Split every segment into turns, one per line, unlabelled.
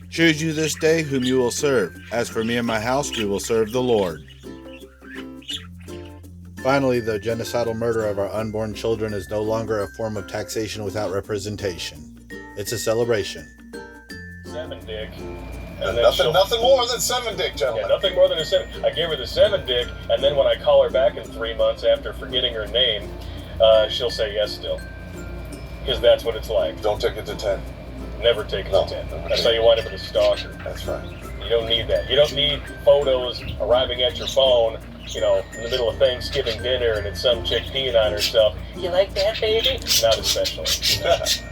Choose you this day whom you will serve. As for me and my house, we will serve the Lord. Finally, the genocidal murder of our unborn children is no longer a form of taxation without representation. It's a celebration.
Seven dick.
And nothing more than seven dick, gentlemen.
Yeah, nothing more than a seven. I gave her the seven dick, and then when I call her back in 3 months after forgetting her name, she'll say yes still. Because that's what it's like.
Don't take it to 10.
Never take it to 10. That's how you wind up with a stalker.
That's right.
You don't need that. You don't need photos arriving at your phone, in the middle of Thanksgiving dinner and it's some chick peeing on herself. You like that, baby? Not especially.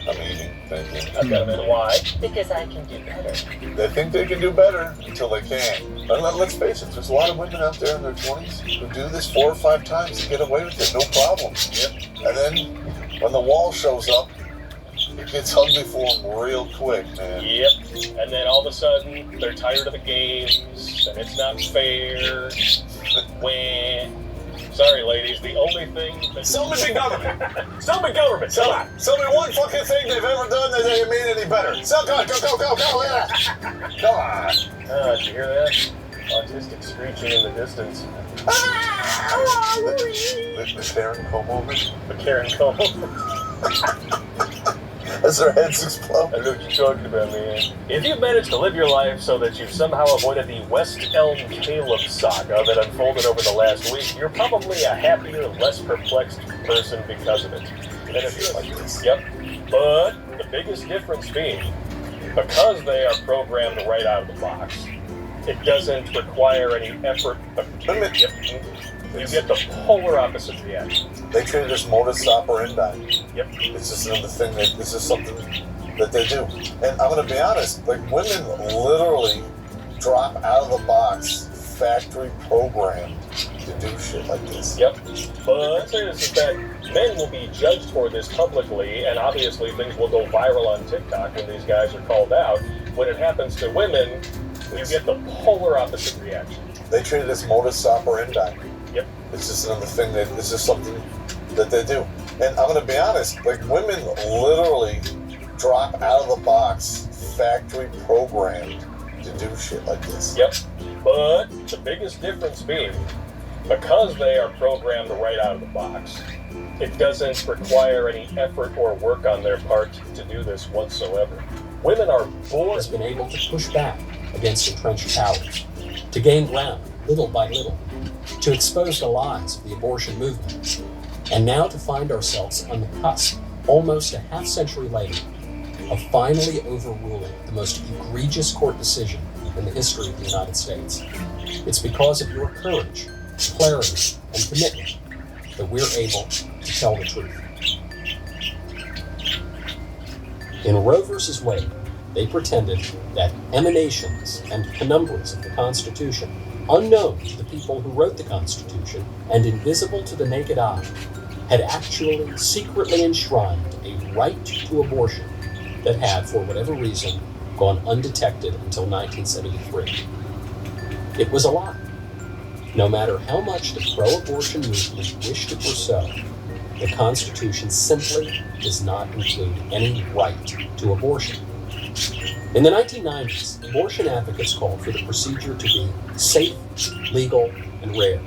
I'm eating. Thank you.
I've got a why? Because I can do better.
They think they can do better until they can't. And let's face it, there's a lot of women out there in their 20s who do this 4 or 5 times and get away with it, no problem.
Yep.
And then when the wall shows up, it gets ugly for them real quick, man.
Yep. And then all of a sudden, they're tired of the games, and it's not fair. Sorry, ladies, the only thing that...
Sell me government.
Sell me government.
Come on. Sell me one fucking thing they've ever done that they made any better. Sell, go, yeah. Come on.
Did you hear that? Autistic screeching in the distance.
The Karen Como moment.
The Karen Como.
As their heads explode.
I know what you're talking about, man. If you've managed to live your life so that you've somehow avoided the West Elm Caleb saga that unfolded over the last week, you're probably a happier, less perplexed person because of it. And if you're like this. Yep. But the biggest difference being, because they are programmed right out of the box, it doesn't require any effort. You get the polar opposite reaction.
They treat it as modus operandi.
Yep.
It's just another thing this is something that they do. And I'm going to be honest, like women literally drop out of the box, factory programmed to do shit like this.
Yep. But I'd say this is that men will be judged for this publicly, and obviously things will go viral on TikTok when these guys are called out. When it happens to women, you get the polar opposite reaction.
They treat it as modus operandi.
Yep.
It's just another thing this is something that they do. And I'm going to be honest, like women literally drop out of the box, factory programmed to do shit like this.
Yep. But the biggest difference being, because they are programmed right out of the box, it doesn't require any effort or work on their part to do this whatsoever. Women are born...
has been able to push back against entrenched powers, to gain ground little by little, to expose the lies of the abortion movement, and now to find ourselves on the cusp, almost a half-century later, of finally overruling the most egregious court decision in the history of the United States. It's because of your courage, clarity, and commitment that we're able to tell the truth. In Roe v. Wade, they pretended that emanations and penumbras of the Constitution, unknown to the people who wrote the Constitution and invisible to the naked eye, had actually secretly enshrined a right to abortion that had, for whatever reason, gone undetected until 1973. It was a lie. No matter how much the pro-abortion movement wished to pursue, the Constitution simply does not include any right to abortion. In the 1990s, abortion advocates called for the procedure to be safe, legal, and rare.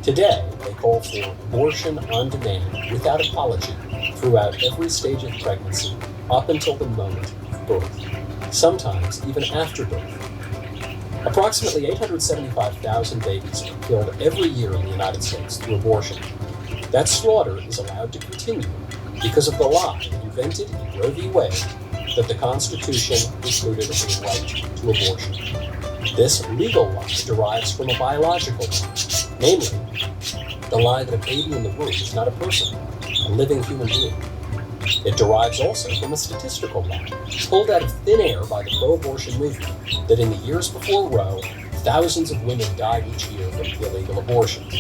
Today, they call for abortion on demand without apology throughout every stage of pregnancy up until the moment of birth, sometimes even after birth. Approximately 875,000 babies are killed every year in the United States through abortion. That slaughter is allowed to continue because of the lie invented in Roe v. Wade that the Constitution included a right to abortion. This legal lie derives from a biological lie, namely, the lie that a baby in the womb is not a person, a living human being. It derives also from a statistical lie, pulled out of thin air by the pro-abortion movement, that in the years before Roe, thousands of women died each year from illegal abortions.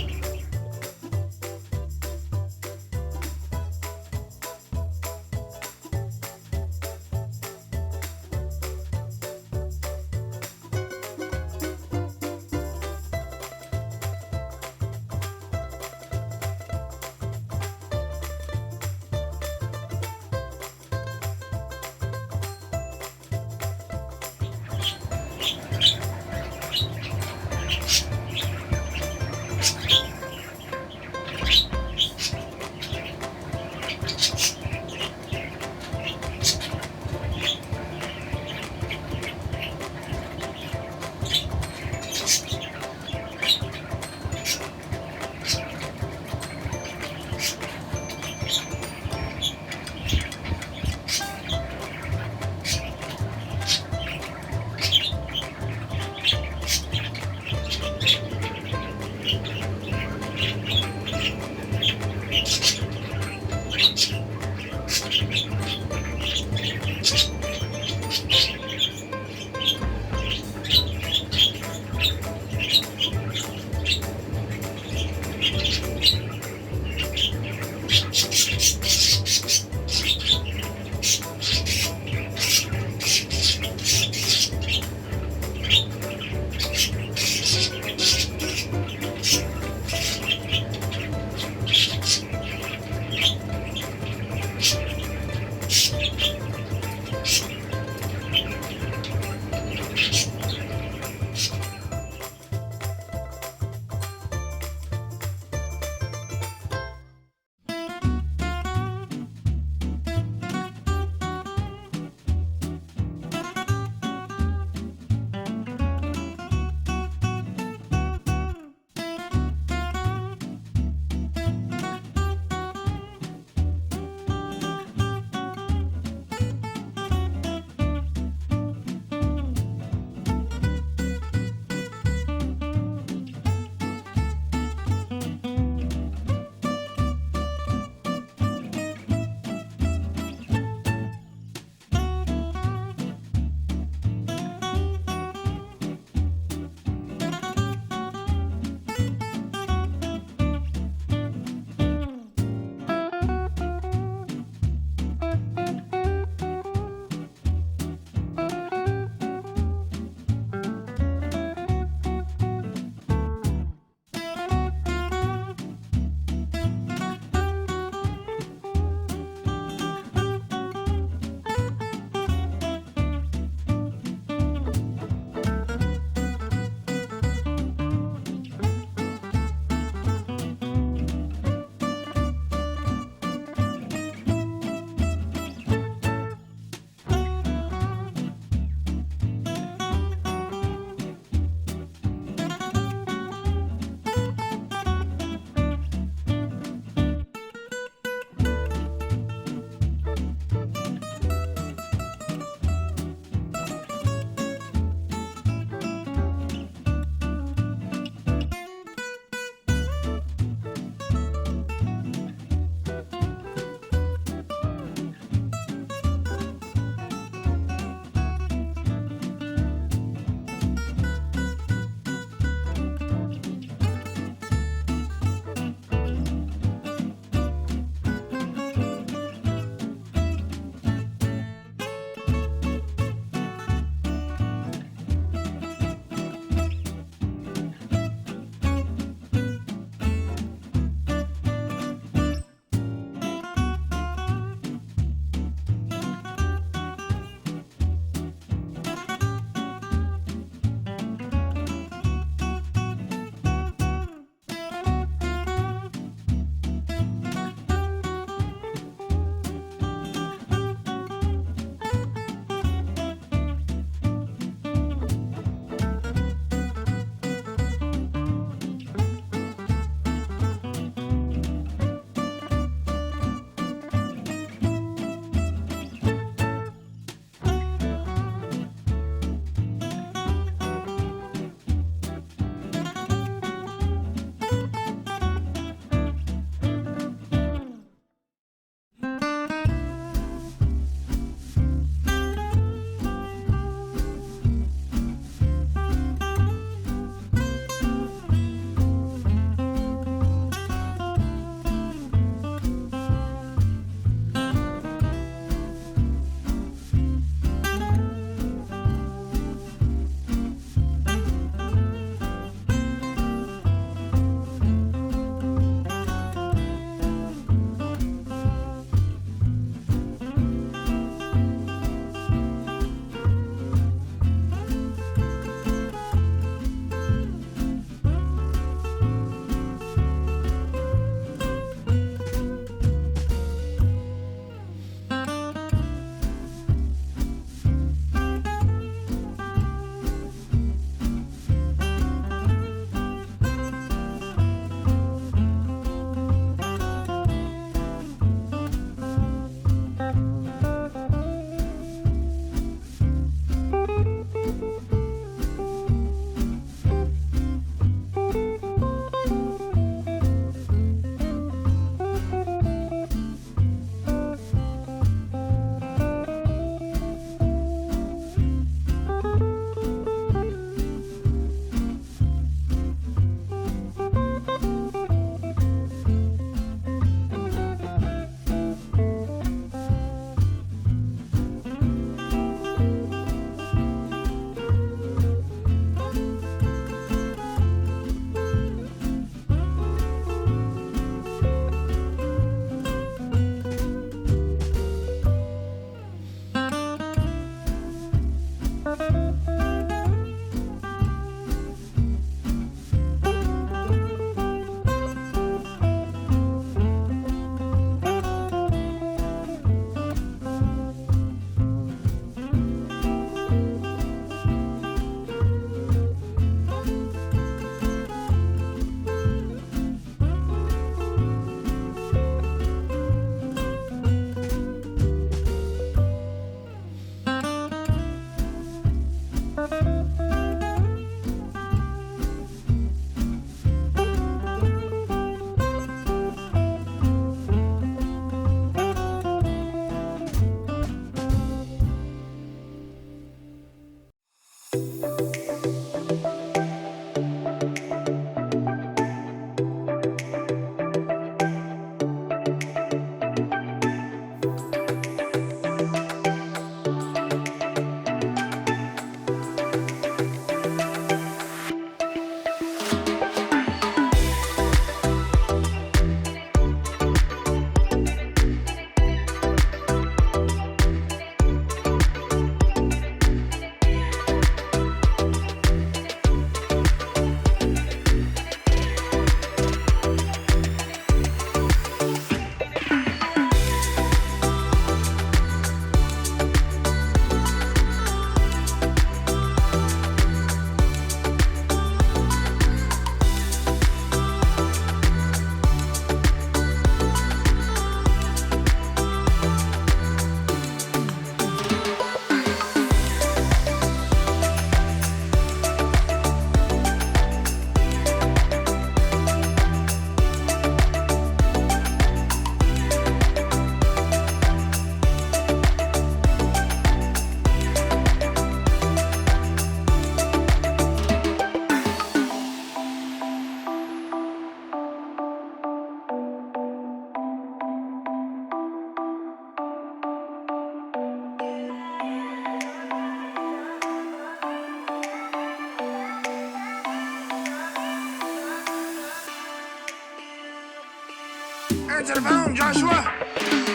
Answer the phone, Joshua.